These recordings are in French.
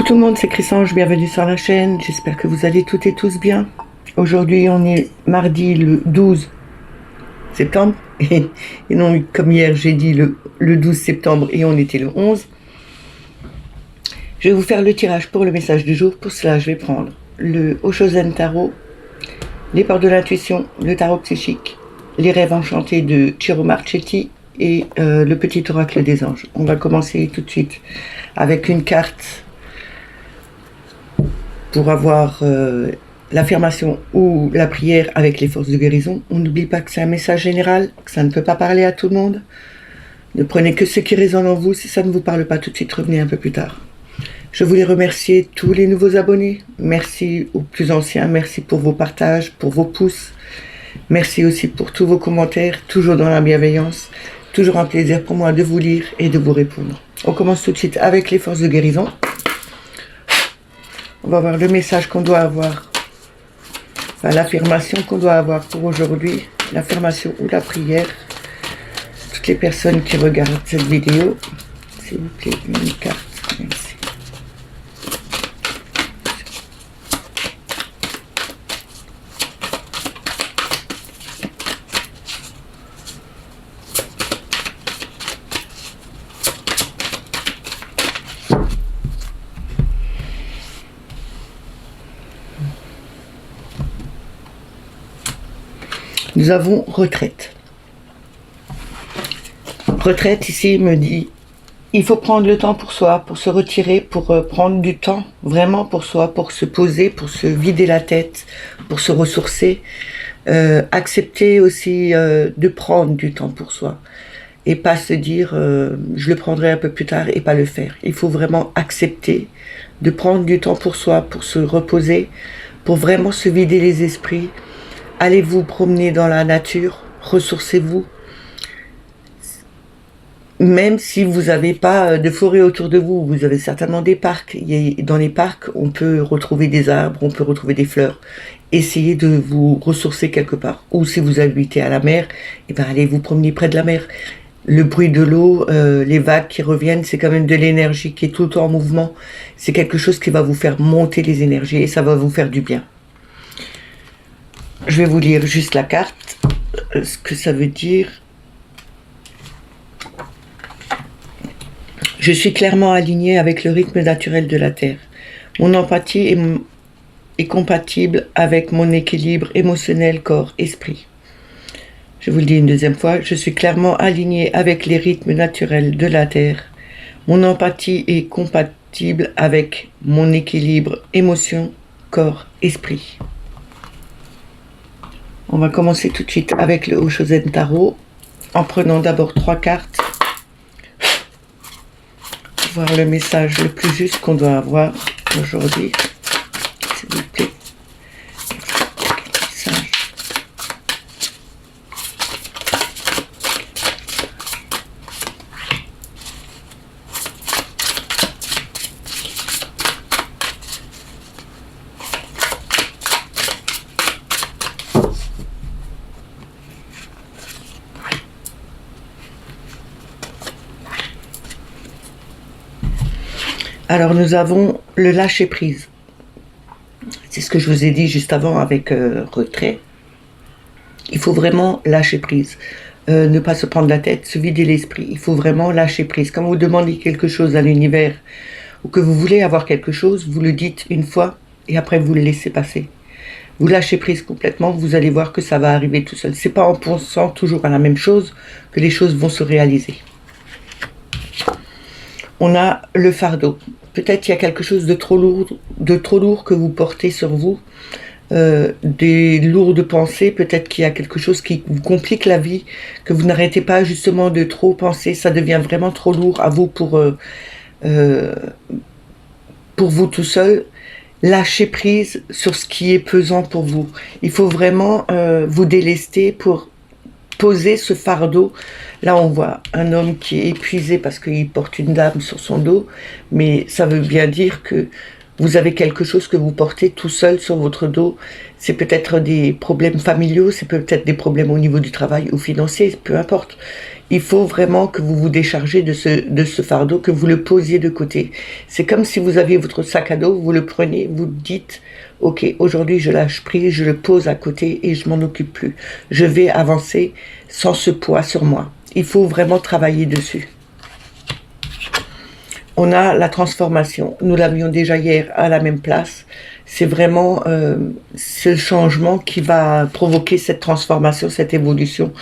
Coucou tout le monde, c'est Chrysange, bienvenue sur la chaîne, j'espère que vous allez toutes et tous bien. Aujourd'hui on est mardi le 12 septembre, et non comme hier j'ai dit le 12 septembre et on était le 11. Je vais vous faire le tirage pour le message du jour. Pour cela je vais prendre le Oshozen Tarot, les portes de l'intuition, le tarot psychique, les rêves enchantés de Ciro Marchetti et le petit oracle des anges. On va commencer tout de suite avec une carte pour avoir l'affirmation ou la prière avec les forces de guérison. On n'oublie pas que c'est un message général, que ça ne peut pas parler à tout le monde. Ne prenez que ce qui résonne en vous. Si ça ne vous parle pas tout de suite, revenez un peu plus tard. Je voulais remercier tous les nouveaux abonnés. Merci aux plus anciens. Merci pour vos partages, pour vos pouces. Merci aussi pour tous vos commentaires, toujours dans la bienveillance. Toujours un plaisir pour moi de vous lire et de vous répondre. On commence tout de suite avec les forces de guérison. On va voir le message qu'on doit avoir, enfin l'affirmation qu'on doit avoir pour aujourd'hui, l'affirmation ou la prière. Toutes les personnes qui regardent cette vidéo, s'il vous plaît, une carte, merci. Nous avons retraite. Retraite, ici, me dit, il faut prendre le temps pour soi, pour se retirer, pour prendre du temps, vraiment pour soi, pour se poser, pour se vider la tête, pour se ressourcer. Accepter aussi de prendre du temps pour soi. Et pas se dire, je le prendrai un peu plus tard et pas le faire. Il faut vraiment accepter de prendre du temps pour soi, pour se reposer, pour vraiment se vider les esprits. Allez vous promener dans la nature, ressourcez-vous. Même si vous n'avez pas de forêt autour de vous, vous avez certainement des parcs. Dans les parcs, on peut retrouver des arbres, on peut retrouver des fleurs. Essayez de vous ressourcer quelque part. Ou si vous habitez à la mer, eh ben allez vous promener près de la mer. Le bruit de l'eau, les vagues qui reviennent, c'est quand même de l'énergie qui est tout le temps en mouvement. C'est quelque chose qui va vous faire monter les énergies et ça va vous faire du bien. Je vais vous lire juste la carte, ce que ça veut dire. Je suis clairement aligné avec le rythme naturel de la Terre. Mon empathie est compatible avec mon équilibre émotionnel, corps, esprit. Je vous le dis une deuxième fois. Je suis clairement aligné avec les rythmes naturels de la Terre. Mon empathie est compatible avec mon équilibre émotion, corps, esprit. On va commencer tout de suite avec le Oshozen Tarot, en prenant d'abord 3 cartes, pour voir le message le plus juste qu'on doit avoir aujourd'hui, s'il vous plaît. Alors nous avons le lâcher prise. C'est ce que je vous ai dit juste avant avec retrait. Il faut vraiment lâcher prise. Ne pas se prendre la tête, se vider l'esprit. Il faut vraiment lâcher prise. Quand vous demandez quelque chose à l'univers ou que vous voulez avoir quelque chose, vous le dites une fois et après vous le laissez passer. Vous lâchez prise complètement, vous allez voir que ça va arriver tout seul. C'est pas en pensant toujours à la même chose que les choses vont se réaliser. On a le fardeau. Peut-être qu'il y a quelque chose de trop lourd que vous portez sur vous, des lourdes pensées. Peut-être qu'il y a quelque chose qui vous complique la vie, que vous n'arrêtez pas justement de trop penser. Ça devient vraiment trop lourd à vous pour vous tout seul. Lâchez prise sur ce qui est pesant pour vous. Il faut vraiment vous délester pour poser ce fardeau. Là, on voit un homme qui est épuisé parce qu'il porte une dame sur son dos, mais ça veut bien dire que Vous avez quelque chose que vous portez tout seul sur votre dos. C'est peut-être des problèmes familiaux, c'est peut-être des problèmes au niveau du travail ou financier, peu importe. Il faut vraiment que vous vous déchargez de ce fardeau, que vous le posiez de côté. C'est comme si vous aviez votre sac à dos, vous le prenez, vous dites, ok, aujourd'hui je lâche prise, je le pose à côté et je m'en occupe plus. Je vais avancer sans ce poids sur moi. Il faut vraiment travailler dessus. On a la transformation. Nous l'avions déjà hier à la même place. C'est vraiment ce changement qui va provoquer cette transformation, cette évolution.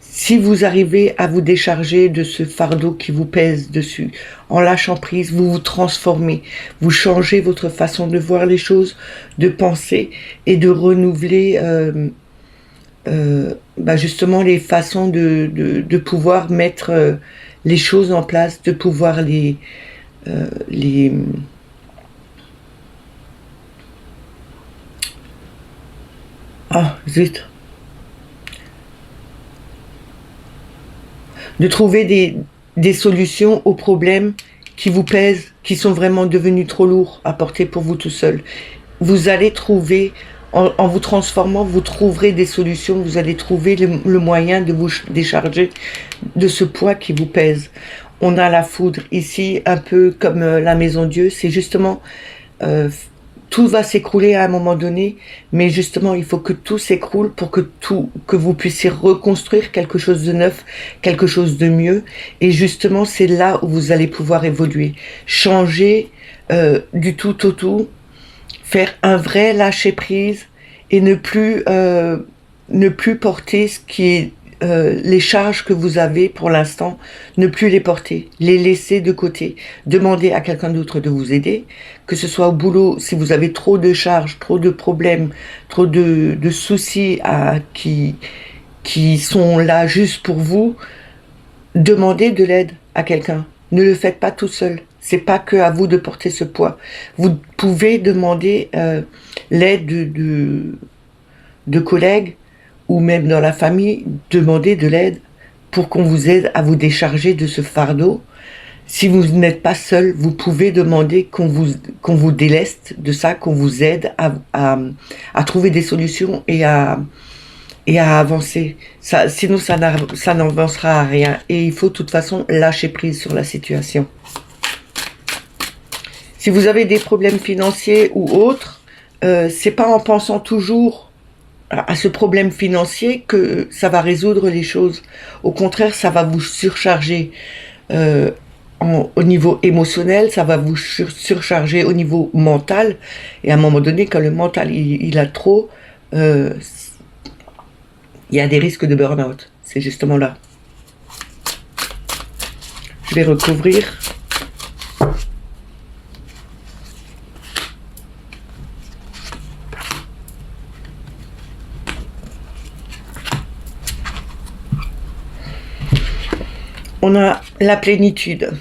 Si vous arrivez à vous décharger de ce fardeau qui vous pèse dessus, en lâchant prise, vous vous transformez. Vous changez votre façon de voir les choses, de penser et de renouveler justement les façons de pouvoir mettre les choses en place, de pouvoir les ah zut, de trouver des solutions aux problèmes qui vous pèsent, qui sont vraiment devenus trop lourds à porter pour vous tout seul. Vous allez trouver, en vous transformant, vous trouverez des solutions, vous allez trouver le moyen de vous décharger de ce poids qui vous pèse. On a la foudre ici, un peu comme la maison Dieu, c'est justement, tout va s'écrouler à un moment donné, mais justement, il faut que tout s'écroule pour que vous puissiez reconstruire quelque chose de neuf, quelque chose de mieux, et justement, c'est là où vous allez pouvoir évoluer, changer du tout au tout, faire un vrai lâcher prise, et ne plus porter ce qui est les charges que vous avez pour l'instant, ne plus les porter, les laisser de côté, demander à quelqu'un d'autre de vous aider, que ce soit au boulot, si vous avez trop de charges, trop de problèmes, trop de soucis qui sont là juste pour vous, demandez de l'aide à quelqu'un. Ne le faites pas tout seul. C'est pas que à vous de porter ce poids. Vous pouvez demander l'aide de collègues, ou même dans la famille, demandez de l'aide pour qu'on vous aide à vous décharger de ce fardeau. Si vous n'êtes pas seul, vous pouvez demander qu'on vous déleste de ça, qu'on vous aide à trouver des solutions et à avancer. Sinon, ça n'avancera à rien. Et il faut de toute façon lâcher prise sur la situation. Si vous avez des problèmes financiers ou autres, c'est pas en pensant toujours à ce problème financier que ça va résoudre les choses. Au contraire, ça va vous surcharger au niveau émotionnel, ça va vous surcharger au niveau mental. Et à un moment donné, quand le mental il a trop, il y a des risques de burn-out. C'est justement là. Je vais recouvrir. On a la plénitude.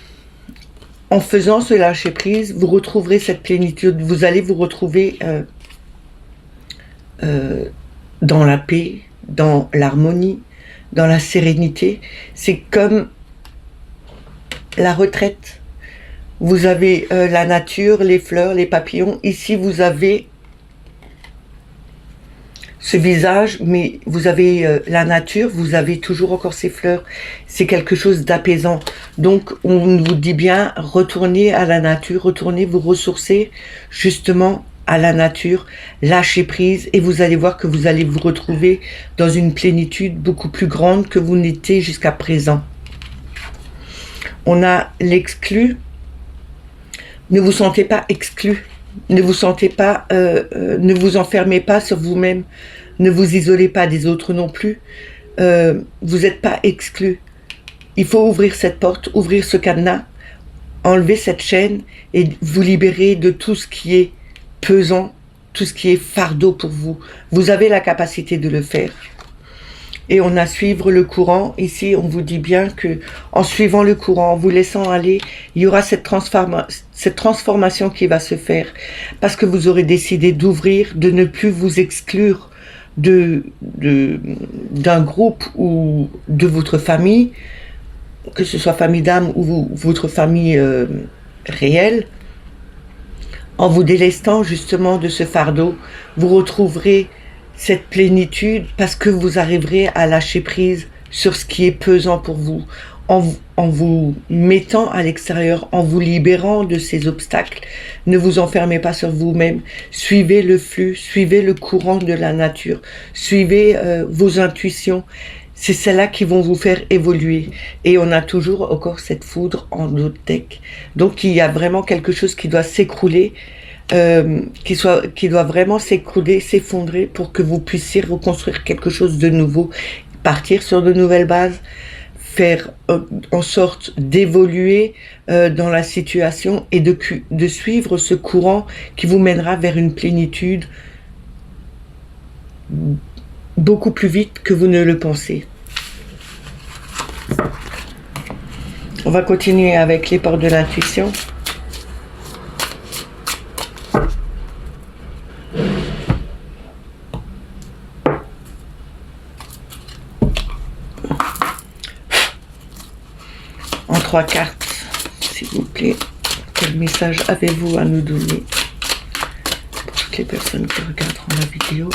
En faisant ce lâcher prise, vous retrouverez cette plénitude. Vous allez vous retrouver dans la paix, dans l'harmonie, dans la sérénité. C'est comme la retraite. Vous avez la nature, les fleurs, les papillons. Ici, vous avez ce visage, mais vous avez la nature, vous avez toujours encore ces fleurs. C'est quelque chose d'apaisant. Donc, on vous dit bien, retournez à la nature, retournez vous ressourcer justement à la nature, lâchez prise et vous allez voir que vous allez vous retrouver dans une plénitude beaucoup plus grande que vous n'étiez jusqu'à présent. On a l'exclu. Ne vous sentez pas exclu. Ne vous sentez pas, ne vous enfermez pas sur vous-même. Ne vous isolez pas des autres non plus. Vous n'êtes pas exclu. Il faut ouvrir cette porte, ouvrir ce cadenas, enlever cette chaîne et vous libérer de tout ce qui est pesant, tout ce qui est fardeau pour vous. Vous avez la capacité de le faire. Et on a suivre le courant. Ici, on vous dit bien que en suivant le courant, en vous laissant aller, il y aura cette transformation qui va se faire. Parce que vous aurez décidé d'ouvrir, de ne plus vous exclure d'un groupe ou de votre famille, que ce soit famille d'âme ou votre famille réelle. En vous délestant justement de ce fardeau, vous retrouverez cette plénitude parce que vous arriverez à lâcher prise sur ce qui est pesant pour vous, en vous mettant à l'extérieur, en vous libérant de ces obstacles. Ne vous enfermez pas sur vous-même, suivez le flux, suivez le courant de la nature, suivez vos intuitions. C'est celles-là qui vont vous faire évoluer. Et on a toujours encore cette foudre en notre deck. Donc il y a vraiment quelque chose qui doit s'écrouler, qui doit vraiment s'écrouler, s'effondrer pour que vous puissiez reconstruire quelque chose de nouveau, partir sur de nouvelles bases, faire en sorte d'évoluer dans la situation et de suivre ce courant qui vous mènera vers une plénitude beaucoup plus vite que vous ne le pensez. On va continuer avec les portes de l'intuition. En 3 cartes, s'il vous plaît. Quel message avez-vous à nous donner pour toutes les personnes qui regarderont la vidéo?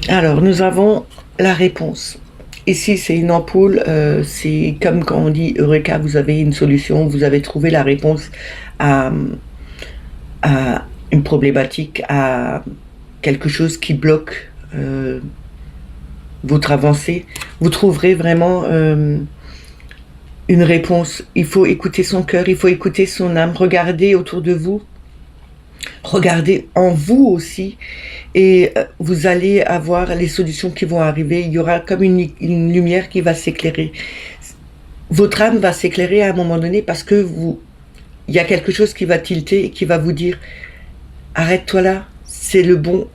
Alors, nous avons la réponse. Ici, c'est une ampoule, c'est comme quand on dit Eureka, vous avez une solution, vous avez trouvé la réponse à une problématique, à quelque chose qui bloque votre avancée. Vous trouverez vraiment une réponse. Il faut écouter son cœur, il faut écouter son âme, regardez autour de vous, regardez en vous aussi, et vous allez avoir les solutions qui vont arriver. Il y aura comme une lumière qui va s'éclairer. Votre âme va s'éclairer à un moment donné parce que il y a quelque chose qui va tilter et qui va vous dire arrête-toi là, c'est le bon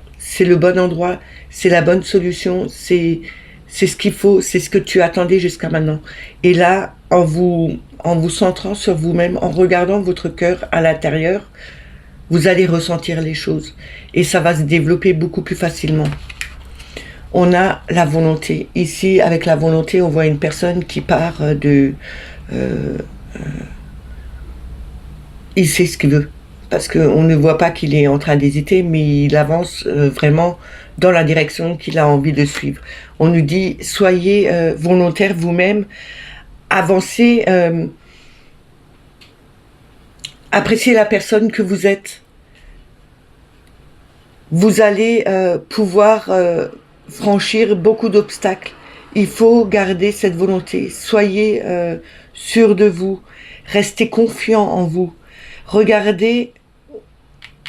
endroit, c'est la bonne solution, c'est ce qu'il faut, c'est ce que tu attendais jusqu'à maintenant. Et là, en vous centrant sur vous-même, en regardant votre cœur à l'intérieur, vous allez ressentir les choses et ça va se développer beaucoup plus facilement. On a la volonté. Ici, avec la volonté, on voit une personne qui part il sait ce qu'il veut. Parce qu'on ne voit pas qu'il est en train d'hésiter, mais il avance vraiment dans la direction qu'il a envie de suivre. On nous dit, soyez volontaire vous-même, avancez, appréciez la personne que vous êtes. Vous allez pouvoir franchir beaucoup d'obstacles. Il faut garder cette volonté. Soyez sûr de vous. Restez confiant en vous. Regardez,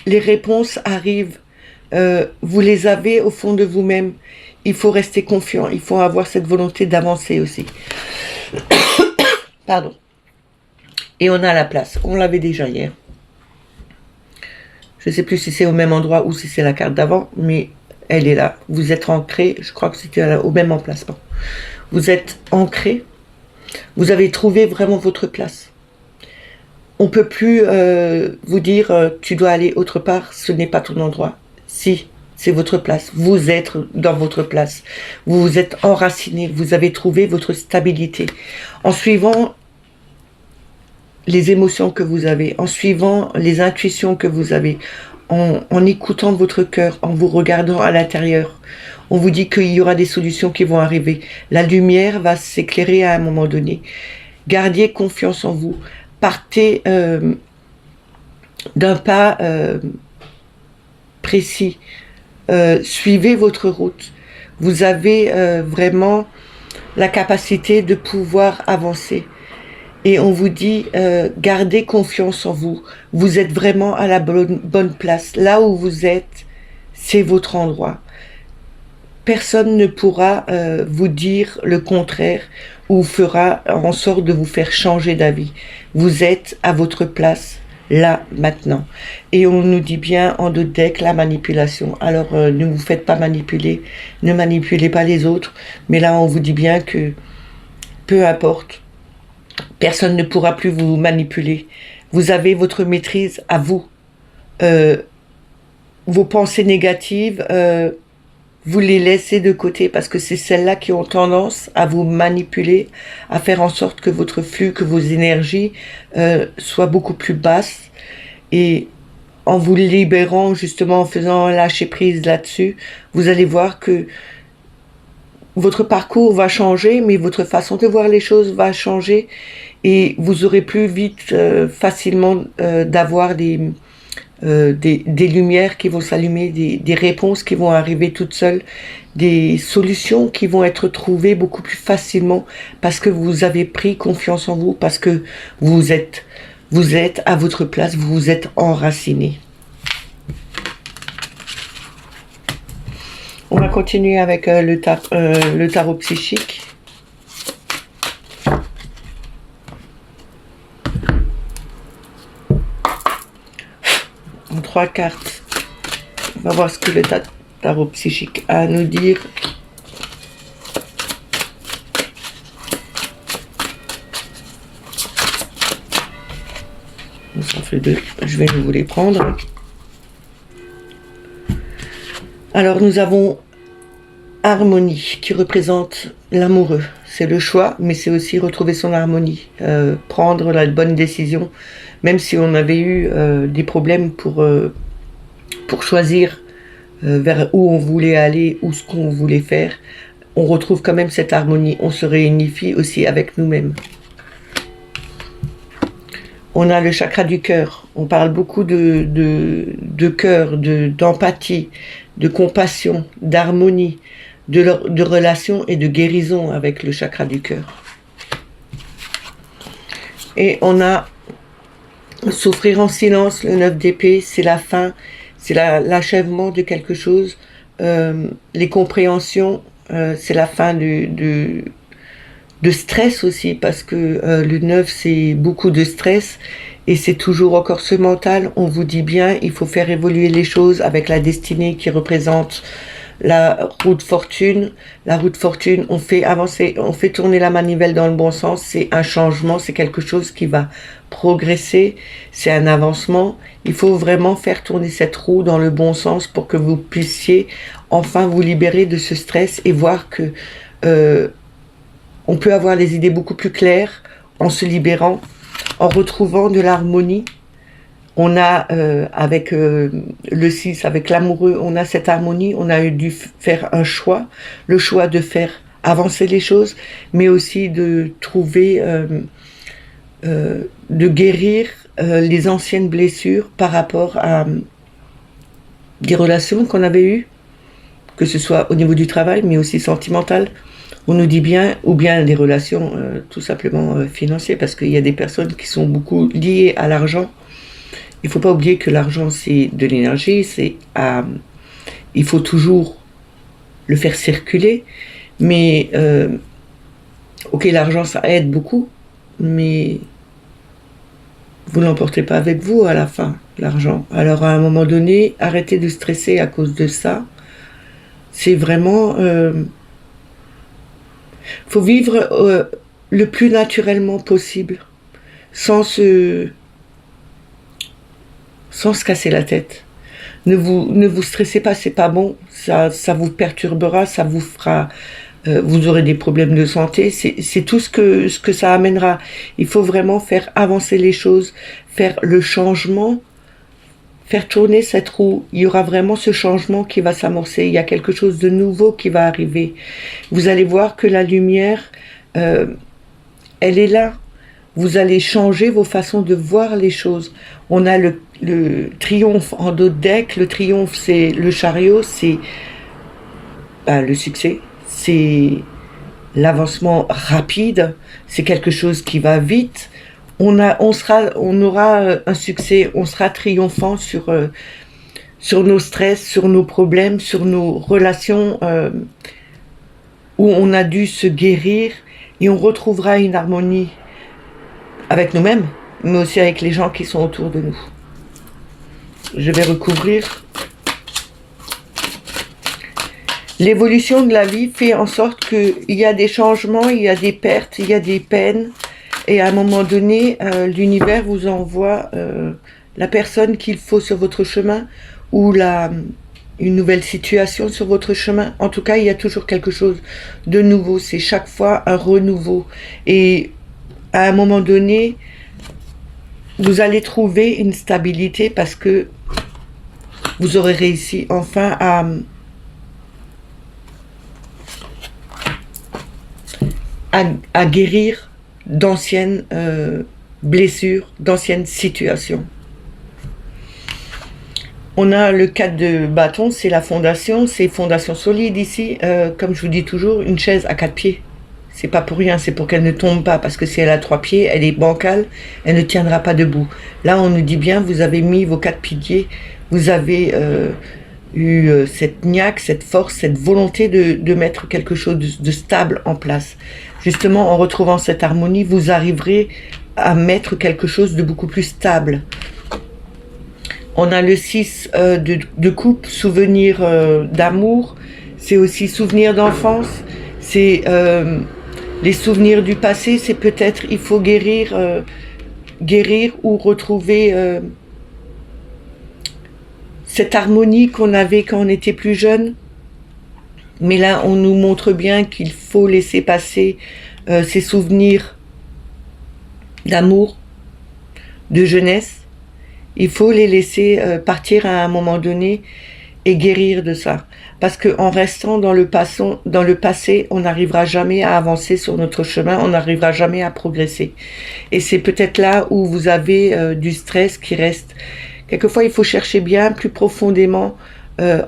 les réponses arrivent. Vous les avez au fond de vous-même. Il faut rester confiant. Il faut avoir cette volonté d'avancer aussi. Pardon. Et on a la place. On l'avait déjà hier. Je ne sais plus si c'est au même endroit ou si c'est la carte d'avant, mais elle est là. Vous êtes ancré. Je crois que c'était au même emplacement. Vous êtes ancré. Vous avez trouvé vraiment votre place. On ne peut plus vous dire tu dois aller autre part, ce n'est pas ton endroit. Si, c'est votre place. Vous êtes dans votre place. Vous vous êtes enraciné. Vous avez trouvé votre stabilité. En suivant les émotions que vous avez, en suivant les intuitions que vous avez, en écoutant votre cœur, en vous regardant à l'intérieur, on vous dit qu'il y aura des solutions qui vont arriver. La lumière va s'éclairer à un moment donné. Gardez confiance en vous. Partez d'un pas précis. Suivez votre route. Vous avez vraiment la capacité de pouvoir avancer. Et on vous dit, gardez confiance en vous. Vous êtes vraiment à la bonne place. Là où vous êtes, c'est votre endroit. Personne ne pourra vous dire le contraire ou fera en sorte de vous faire changer d'avis. Vous êtes à votre place. là, maintenant. Et on nous dit bien en dos de deck la manipulation. Alors ne vous faites pas manipuler, ne manipulez pas les autres, mais là on vous dit bien que peu importe, personne ne pourra plus vous manipuler. Vous avez votre maîtrise à vous. Vos pensées négatives, vous les laissez de côté parce que c'est celles-là qui ont tendance à vous manipuler, à faire en sorte que votre flux, que vos énergies soient beaucoup plus basses. Et en vous libérant, justement, en faisant un lâcher prise là-dessus, vous allez voir que votre parcours va changer, mais votre façon de voir les choses va changer et vous aurez plus vite, facilement, d'avoir des lumières qui vont s'allumer, des réponses qui vont arriver toutes seules, des solutions qui vont être trouvées beaucoup plus facilement parce que vous avez pris confiance en vous, parce que vous êtes à votre place, vous vous êtes enraciné. On va continuer avec le tarot psychique. En 3 cartes. On va voir ce que le tarot psychique a à nous dire. Ça fait 2. Je vais vous les prendre. Alors nous avons harmonie qui représente l'amoureux. C'est le choix, mais c'est aussi retrouver son harmonie, prendre la bonne décision, même si on avait eu des problèmes pour choisir vers où on voulait aller ou ce qu'on voulait faire. On retrouve quand même cette harmonie, on se réunifie aussi avec nous-mêmes. On a le chakra du cœur, on parle beaucoup de cœur, d'empathie, de compassion, d'harmonie, de relation et de guérison avec le chakra du cœur. Et on a souffrir en silence, le 9 d'épée, c'est la fin, c'est l'achèvement de quelque chose. Les compréhensions, c'est la fin de stress aussi, parce que le 9 c'est beaucoup de stress et c'est toujours encore ce mental. On vous dit bien, il faut faire évoluer les choses avec la destinée qui représente la roue de fortune. La roue de fortune, on fait avancer, on fait tourner la manivelle dans le bon sens. C'est un changement, c'est quelque chose qui va progresser, c'est un avancement. Il faut vraiment faire tourner cette roue dans le bon sens pour que vous puissiez enfin vous libérer de ce stress et voir que on peut avoir les idées beaucoup plus claires en se libérant, en retrouvant de l'harmonie. On a, avec le 6, avec l'amoureux, on a cette harmonie, on a dû faire un choix, le choix de faire avancer les choses, mais aussi de trouver, de guérir les anciennes blessures par rapport à des relations qu'on avait eues, que ce soit au niveau du travail, mais aussi sentimentales. On nous dit bien, ou bien des relations tout simplement financières, parce qu'il y a des personnes qui sont beaucoup liées à l'argent. Il ne faut pas oublier que l'argent, c'est de l'énergie, il faut toujours le faire circuler, mais ok, l'argent, ça aide beaucoup, mais vous ne l'emportez pas avec vous à la fin, l'argent. Alors à un moment donné, arrêtez de stresser à cause de ça. C'est vraiment... faut vivre le plus naturellement possible, sans se casser la tête. Ne vous stressez pas, c'est pas bon, ça vous perturbera, ça vous fera, vous aurez des problèmes de santé, c'est tout ce que ça amènera. Il faut vraiment faire avancer les choses, faire le changement, faire tourner cette roue. Il y aura vraiment ce changement qui va s'amorcer, il y a quelque chose de nouveau qui va arriver. Vous allez voir que la lumière, elle est là. Vous allez changer vos façons de voir les choses. On a le triomphe en dos de deck. Le triomphe, c'est le chariot, c'est le succès. C'est l'avancement rapide. C'est quelque chose qui va vite. On aura un succès. On sera triomphant sur nos stress, sur nos problèmes, sur nos relations où on a dû se guérir et on retrouvera une harmonie avec nous-mêmes, mais aussi avec les gens qui sont autour de nous. Je vais recouvrir. L'évolution de la vie fait en sorte qu'il y a des changements, il y a des pertes, il y a des peines. Et à un moment donné, l'univers vous envoie la personne qu'il faut sur votre chemin ou une nouvelle situation sur votre chemin. En tout cas, il y a toujours quelque chose de nouveau. C'est chaque fois un renouveau. Et à un moment donné, vous allez trouver une stabilité parce que vous aurez réussi enfin à guérir d'anciennes blessures, d'anciennes situations. On a le 4 de bâton, c'est la fondation, c'est fondation solide ici. Comme je vous dis toujours, une chaise à 4 pieds. C'est pas pour rien, c'est pour qu'elle ne tombe pas, parce que si elle a 3 pieds, elle est bancale, elle ne tiendra pas debout. Là, on nous dit bien, vous avez mis vos 4 piliers, vous avez eu cette niaque, cette force, cette volonté de mettre quelque chose de stable en place. Justement, en retrouvant cette harmonie, vous arriverez à mettre quelque chose de beaucoup plus stable. On a le 6 de coupe, souvenir d'amour, c'est aussi souvenir d'enfance, c'est les souvenirs du passé, c'est peut-être il faut guérir ou retrouver cette harmonie qu'on avait quand on était plus jeune. Mais là, on nous montre bien qu'il faut laisser passer ces souvenirs d'amour, de jeunesse. Il faut les laisser partir à un moment donné et guérir de ça. Parce qu'en restant dans le passé, on n'arrivera jamais à avancer sur notre chemin, on n'arrivera jamais à progresser. Et c'est peut-être là où vous avez du stress qui reste. Quelquefois, il faut chercher bien plus profondément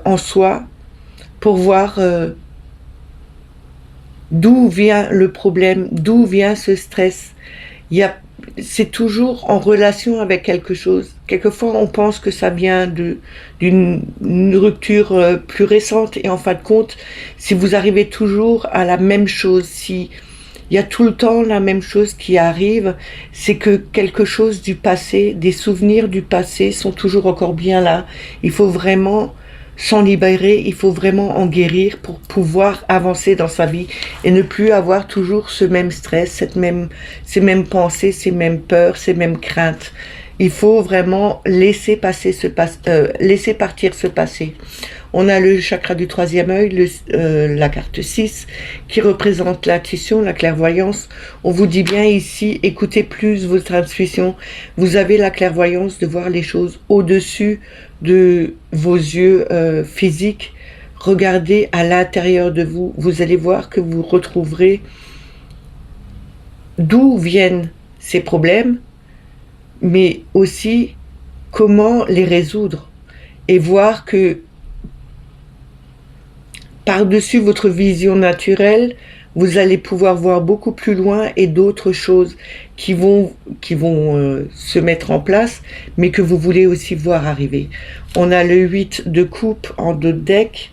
en soi pour voir d'où vient le problème, d'où vient ce stress. C'est toujours en relation avec quelque chose. Quelquefois, on pense que ça vient d'une rupture plus récente et en fin de compte, si vous arrivez toujours à la même chose, si il y a tout le temps la même chose qui arrive, c'est que quelque chose du passé, des souvenirs du passé sont toujours encore bien là. Il faut vraiment s'en libérer, il faut vraiment en guérir pour pouvoir avancer dans sa vie et ne plus avoir toujours ce même stress, ces mêmes pensées, ces mêmes peurs, ces mêmes craintes. Il faut vraiment laisser partir ce passé. On a le chakra du troisième œil, la carte 6, qui représente l'intuition, la clairvoyance. On vous dit bien ici, écoutez plus votre intuition. Vous avez la clairvoyance de voir les choses au-dessus de vos yeux physiques. Regardez à l'intérieur de vous. Vous allez voir que vous retrouverez d'où viennent ces problèmes, mais aussi comment les résoudre. Et voir que par-dessus votre vision naturelle, vous allez pouvoir voir beaucoup plus loin et d'autres choses qui vont se mettre en place, mais que vous voulez aussi voir arriver. On a le 8 de coupe en 2 decks,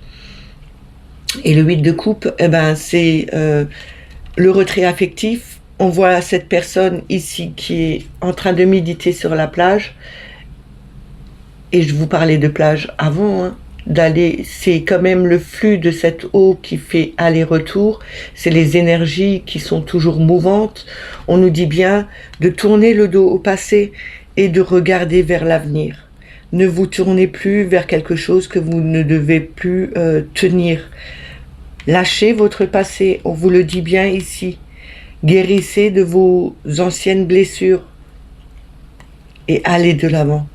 et le 8 de coupe, c'est le retrait affectif. On voit cette personne ici qui est en train de méditer sur la plage, et je vous parlais de plage avant, c'est quand même le flux de cette eau qui fait aller-retour, c'est les énergies qui sont toujours mouvantes. On nous dit bien de tourner le dos au passé et de regarder vers l'avenir. Ne vous tournez plus vers quelque chose que vous ne devez plus tenir. Lâchez votre passé, on vous le dit bien ici. Guérissez de vos anciennes blessures et allez de l'avant.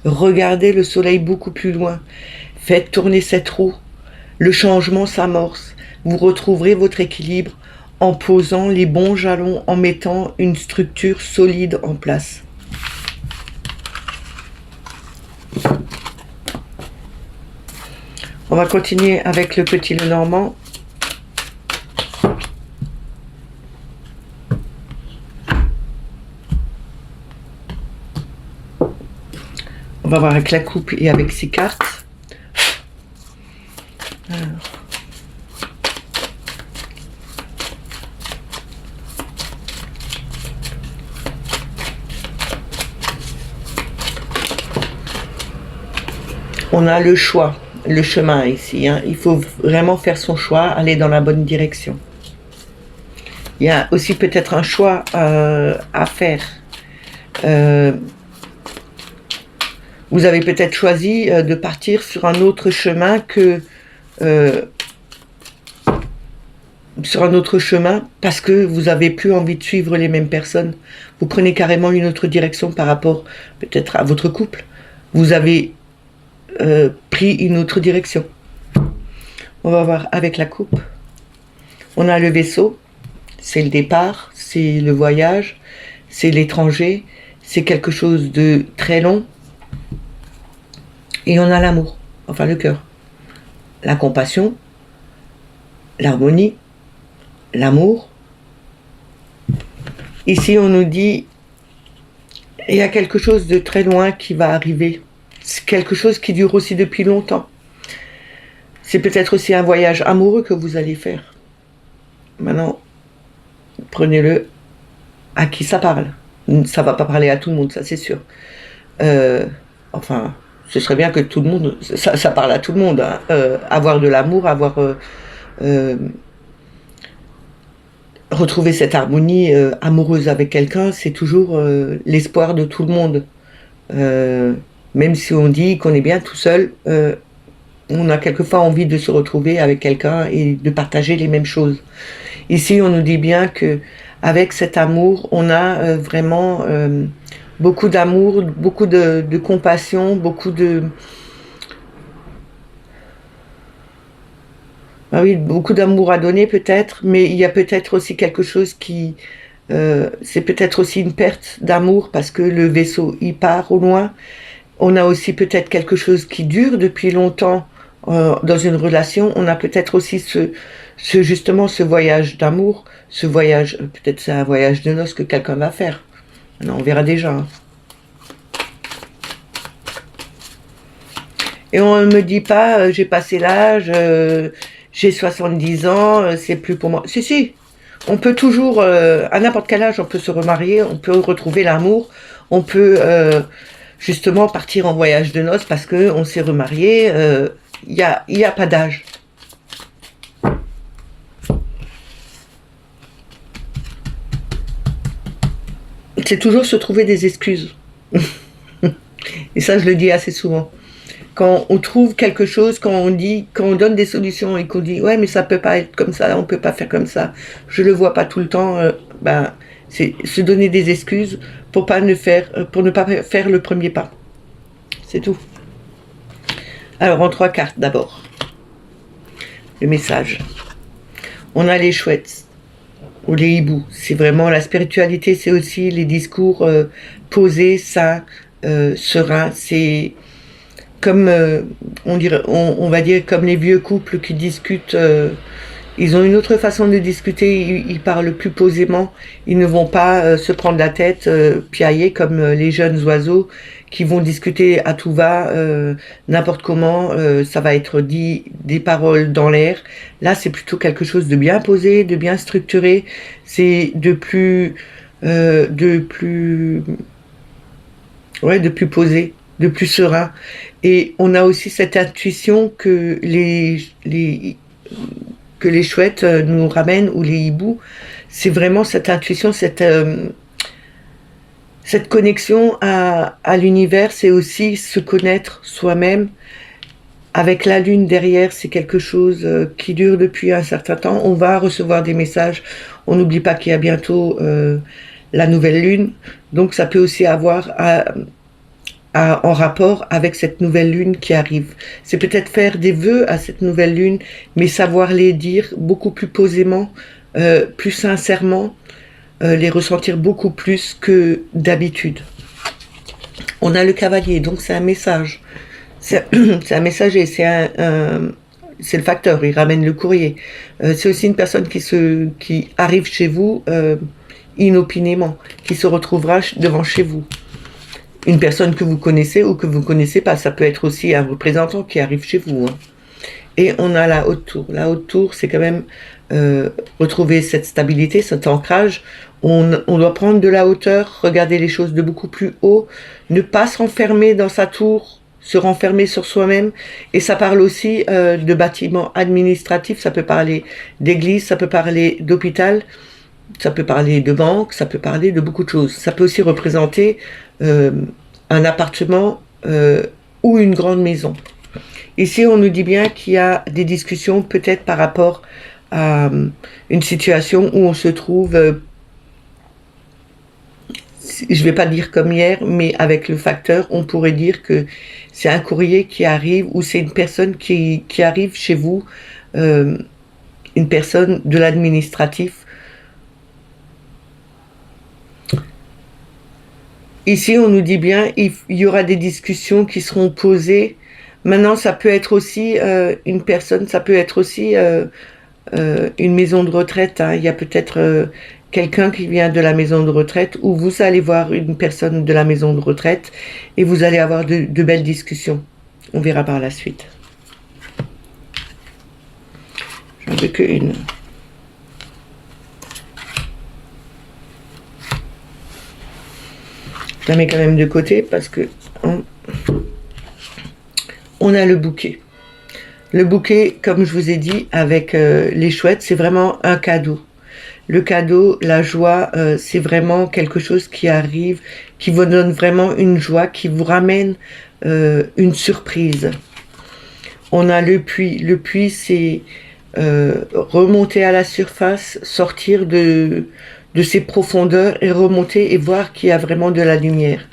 Regardez le soleil beaucoup plus loin. Faites tourner cette roue. Le changement s'amorce. Vous retrouverez votre équilibre en posant les bons jalons, en mettant une structure solide en place. On va continuer avec le petit Lenormand. On va voir avec la coupe et avec 6 cartes. Alors. On a le choix, le chemin ici. Hein. Il faut vraiment faire son choix, aller dans la bonne direction. Il y a aussi peut-être un choix à faire. Vous avez peut-être choisi de partir sur un autre chemin parce que vous n'avez plus envie de suivre les mêmes personnes. Vous prenez carrément une autre direction par rapport peut-être à votre couple. Vous avez pris une autre direction. On va voir avec la coupe. On a le vaisseau, c'est le départ, c'est le voyage, c'est l'étranger, c'est quelque chose de très long. Et on a l'amour, enfin le cœur, la compassion, l'harmonie, l'amour. Ici, on nous dit, il y a quelque chose de très loin qui va arriver. C'est quelque chose qui dure aussi depuis longtemps. C'est peut-être aussi un voyage amoureux que vous allez faire. Maintenant, prenez-le à qui ça parle. Ça va pas parler à tout le monde, ça c'est sûr. Enfin, ce serait bien que tout le monde, ça parle à tout le monde. Hein. Avoir de l'amour, retrouver cette harmonie amoureuse avec quelqu'un, c'est toujours l'espoir de tout le monde. Même si on dit qu'on est bien tout seul, on a quelquefois envie de se retrouver avec quelqu'un et de partager les mêmes choses. Ici, on nous dit bien que avec cet amour, on a vraiment beaucoup d'amour, beaucoup de compassion, beaucoup d'amour à donner peut-être, mais il y a peut-être aussi quelque chose qui... c'est peut-être aussi une perte d'amour parce que le vaisseau, il part au loin. On a aussi peut-être quelque chose qui dure depuis longtemps dans une relation. On a peut-être aussi justement ce voyage d'amour, ce voyage, peut-être c'est un voyage de noces que quelqu'un va faire. Non, on verra déjà. Hein. Et on ne me dit pas, j'ai passé l'âge, j'ai 70 ans, c'est plus pour moi. Si, on peut toujours, à n'importe quel âge, on peut se remarier, on peut retrouver l'amour, on peut justement partir en voyage de noces parce qu'on s'est remarié, il y a pas d'âge. C'est toujours se trouver des excuses. Et ça, je le dis assez souvent. Quand on trouve quelque chose, quand on donne des solutions et qu'on dit ouais mais ça peut pas être comme ça, on peut pas faire comme ça, je le vois pas tout le temps, c'est se donner des excuses pour ne pas faire le premier pas. C'est tout. Alors en 3 cartes d'abord. Le message. On a les chouettes ou les hiboux. C'est vraiment la spiritualité, c'est aussi les discours posés, sains, sereins. C'est comme on va dire comme les vieux couples qui discutent. Ils ont une autre façon de discuter. Ils parlent plus posément. Ils ne vont pas se prendre la tête, piailler comme les jeunes oiseaux qui vont discuter à tout va, n'importe comment. Ça va être dit des paroles dans l'air. Là, c'est plutôt quelque chose de bien posé, de bien structuré. C'est de plus posé, de plus serein. Et on a aussi cette intuition que les chouettes nous ramènent, ou les hiboux. C'est vraiment cette intuition, cette connexion à l'univers. C'est aussi se connaître soi-même. Avec la lune derrière, c'est quelque chose qui dure depuis un certain temps. On va recevoir des messages. On n'oublie pas qu'il y a bientôt la nouvelle lune. Donc ça peut aussi avoir en rapport avec cette nouvelle lune qui arrive. C'est peut-être faire des vœux à cette nouvelle lune, mais savoir les dire beaucoup plus posément, plus sincèrement, les ressentir beaucoup plus que d'habitude. On a le cavalier, donc c'est un message. C'est un messager, c'est le facteur, il ramène le courrier. C'est aussi une personne qui arrive chez vous inopinément, qui se retrouvera devant chez vous. Une personne que vous connaissez ou que vous ne connaissez pas. Ça peut être aussi un représentant qui arrive chez vous. Hein. Et on a la haute tour. La haute tour, c'est quand même retrouver cette stabilité, cet ancrage. On doit prendre de la hauteur, regarder les choses de beaucoup plus haut, ne pas s'enfermer dans sa tour se renfermer sur soi-même. Et ça parle aussi de bâtiments administratifs, ça peut parler d'église, ça peut parler d'hôpital, ça peut parler de banque, ça peut parler de beaucoup de choses. Ça peut aussi représenter un appartement ou une grande maison. Ici, on nous dit bien qu'il y a des discussions peut-être par rapport à une situation où on se trouve, je ne vais pas dire comme hier, mais avec le facteur, on pourrait dire que c'est un courrier qui arrive ou c'est une personne qui arrive chez vous, une personne de l'administratif. Ici, on nous dit bien il y aura des discussions qui seront posées. Maintenant, ça peut être aussi une personne, ça peut être aussi une maison de retraite. Hein. Il y a peut-être quelqu'un qui vient de la maison de retraite ou vous allez voir une personne de la maison de retraite et vous allez avoir de belles discussions. On verra par la suite. J'en veux qu'une. Je la mets quand même de côté parce que on a le bouquet. Le bouquet, comme je vous ai dit, avec les chouettes, c'est vraiment un cadeau. Le cadeau, la joie, c'est vraiment quelque chose qui arrive, qui vous donne vraiment une joie, qui vous ramène une surprise. On a le puits. Le puits, c'est remonter à la surface, sortir de ses profondeurs et remonter et voir qu'il y a vraiment de la lumière.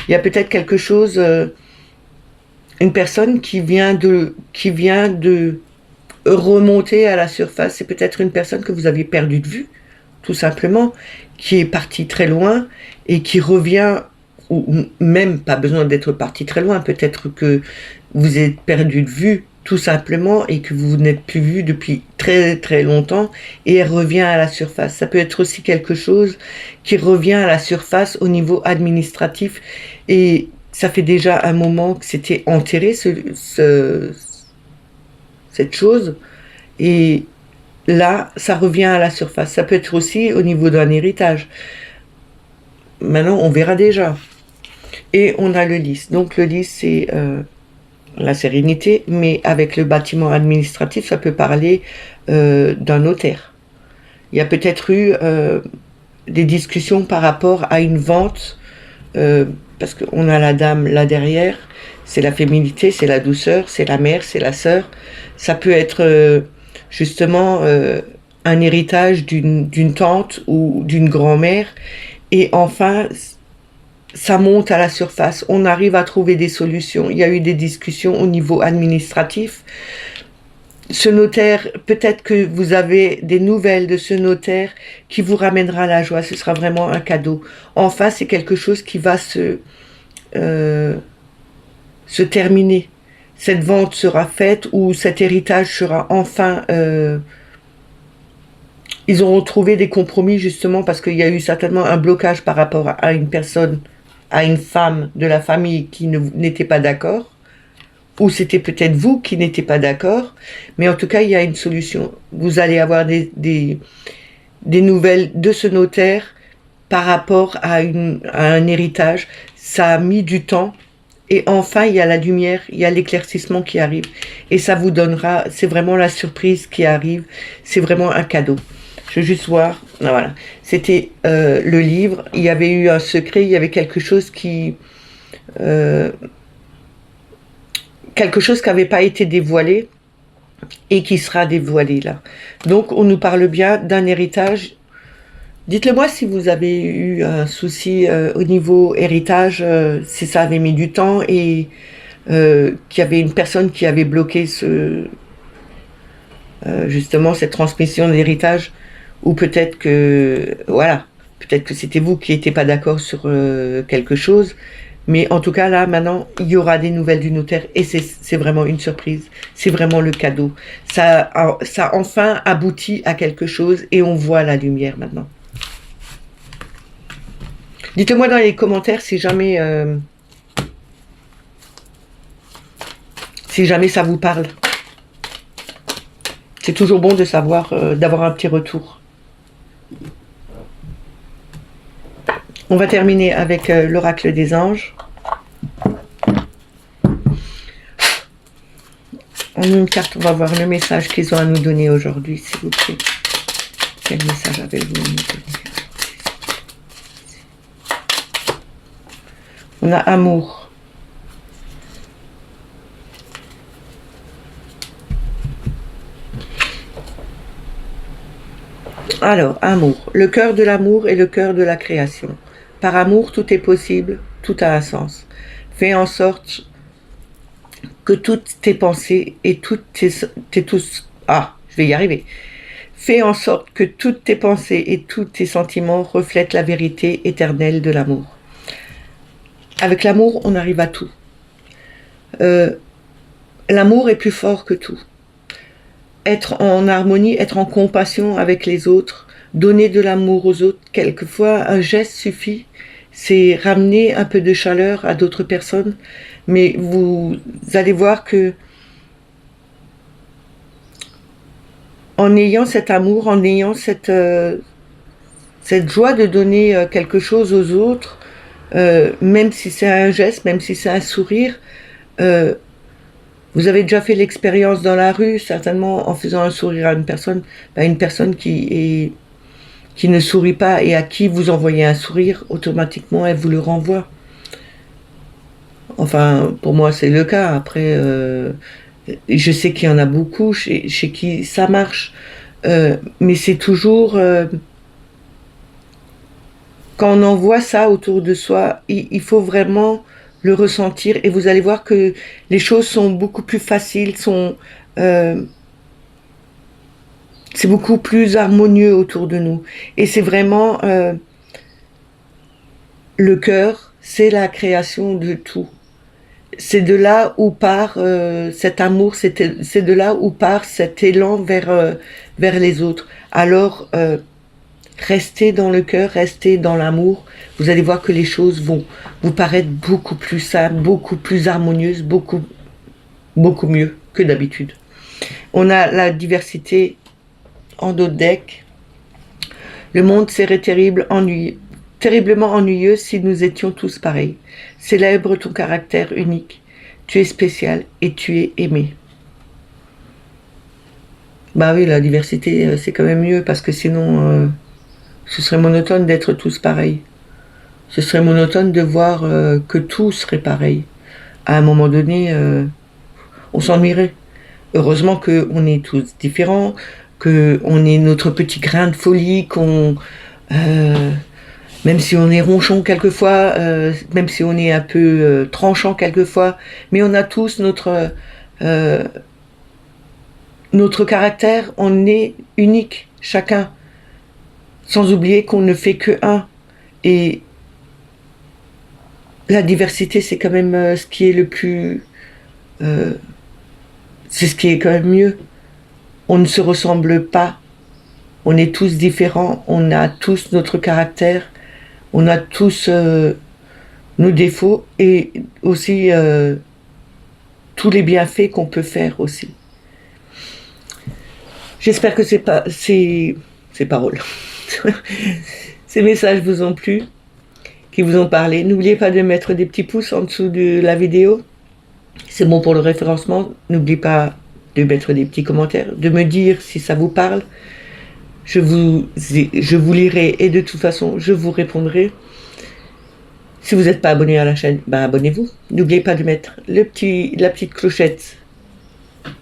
Il y a peut-être quelque chose, une personne qui vient de remonter à la surface. C'est peut-être une personne que vous aviez perdue de vue, tout simplement, qui est partie très loin et qui revient, ou même pas besoin d'être partie très loin, peut-être que vous êtes perdu de vue tout simplement et que vous n'êtes plus vu depuis très très longtemps et elle revient à la surface. Ça peut être aussi quelque chose qui revient à la surface au niveau administratif et ça fait déjà un moment que c'était enterré cette chose et là ça revient à la surface. Ça peut être aussi au niveau d'un héritage. Maintenant on verra déjà. Et on a le lys. Donc le lys c'est la sérénité, mais avec le bâtiment administratif, ça peut parler d'un notaire. Il y a peut-être eu des discussions par rapport à une vente, parce qu'on a la dame là derrière, c'est la féminité, c'est la douceur, c'est la mère, c'est la sœur. Ça peut être justement un héritage d'une tante ou d'une grand-mère. Et enfin, ça monte à la surface, on arrive à trouver des solutions. Il y a eu des discussions au niveau administratif. Ce notaire, peut-être que vous avez des nouvelles de ce notaire qui vous ramènera la joie, ce sera vraiment un cadeau. Enfin, c'est quelque chose qui va se terminer. Cette vente sera faite ou cet héritage sera enfin... ils auront trouvé des compromis justement parce qu'il y a eu certainement un blocage par rapport à une personne, à une femme de la famille qui n'était pas d'accord, ou c'était peut-être vous qui n'étiez pas d'accord, mais en tout cas, il y a une solution. Vous allez avoir des nouvelles de ce notaire par rapport à un héritage. Ça a mis du temps, et enfin, il y a la lumière, il y a l'éclaircissement qui arrive, et ça vous donnera, c'est vraiment la surprise qui arrive, c'est vraiment un cadeau. Je veux juste voir, voilà, c'était le livre, il y avait eu un secret, il y avait quelque chose qui n'avait pas été dévoilé et qui sera dévoilé là. Donc on nous parle bien d'un héritage. Dites-le moi si vous avez eu un souci au niveau héritage, si ça avait mis du temps et qu'il y avait une personne qui avait bloqué justement cette transmission d'héritage. Ou peut-être que, voilà, peut-être que c'était vous qui n'étiez pas d'accord sur quelque chose. Mais en tout cas, là, maintenant, il y aura des nouvelles du notaire et c'est vraiment une surprise. C'est vraiment le cadeau. Ça enfin aboutit à quelque chose et on voit la lumière maintenant. Dites-moi dans les commentaires si jamais ça vous parle. C'est toujours bon de savoir, d'avoir un petit retour. On va terminer avec l'oracle des anges. En une carte, on va voir le message qu'ils ont à nous donner aujourd'hui, s'il vous plaît. Quel message avez-vous à nous donner? On a amour. Alors, amour. Le cœur de l'amour est le cœur de la création. Par amour, tout est possible, tout a un sens. Fais en sorte que toutes tes pensées et toutes je vais y arriver. Fais en sorte que toutes tes pensées et tous tes sentiments reflètent la vérité éternelle de l'amour. Avec l'amour, on arrive à tout. L'amour est plus fort que tout. Être en harmonie, être en compassion avec les autres, donner de l'amour aux autres. Quelquefois, un geste suffit. C'est ramener un peu de chaleur à d'autres personnes. Mais vous allez voir que en ayant cet amour, en ayant cette joie de donner quelque chose aux autres, même si c'est un geste, même si c'est un sourire, vous avez déjà fait l'expérience dans la rue, certainement en faisant un sourire à une personne qui ne sourit pas et à qui vous envoyez un sourire, automatiquement elle vous le renvoie. Enfin, pour moi c'est le cas. Après, je sais qu'il y en a beaucoup chez qui ça marche, mais c'est toujours quand on en voit ça autour de soi, il faut vraiment le ressentir et vous allez voir que les choses sont beaucoup plus faciles, c'est beaucoup plus harmonieux autour de nous. Et c'est vraiment le cœur, c'est la création de tout. C'est de là où part cet amour, c'est de là où part cet élan vers les autres. Alors, restez dans le cœur, restez dans l'amour. Vous allez voir que les choses vont vous paraître beaucoup plus simples, beaucoup plus harmonieuses, beaucoup mieux que d'habitude. On a la diversité en d'autres decks. Le monde serait terriblement ennuyeux si nous étions tous pareils. Célèbre ton caractère unique. Tu es spécial et tu es aimé. Bah oui, la diversité, c'est quand même mieux parce que sinon, ce serait monotone d'être tous pareils. Ce serait monotone de voir que tout serait pareil. À un moment donné, on s'ennuierait. Heureusement qu'on est tous différents, qu'on ait notre petit grain de folie, même si on est ronchon quelquefois, même si on est un peu tranchant quelquefois, mais on a tous notre caractère, on est unique, chacun. Sans oublier qu'on ne fait que un. Et la diversité, c'est quand même ce qui est le plus... c'est ce qui est quand même mieux. On ne se ressemble pas. On est tous différents. On a tous notre caractère. On a tous nos défauts et aussi tous les bienfaits qu'on peut faire aussi. J'espère que ces paroles, ces messages vous ont plu, qui vous ont parlé. N'oubliez pas de mettre des petits pouces en dessous de la vidéo. C'est bon pour le référencement. N'oubliez pas de mettre des petits commentaires, de me dire si ça vous parle. Je vous lirai et de toute façon, je vous répondrai. Si vous n'êtes pas abonné à la chaîne, abonnez-vous. N'oubliez pas de mettre la petite clochette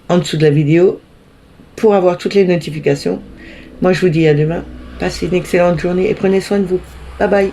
en dessous de la vidéo pour avoir toutes les notifications. Moi, je vous dis à demain. Passez une excellente journée et prenez soin de vous. Bye bye.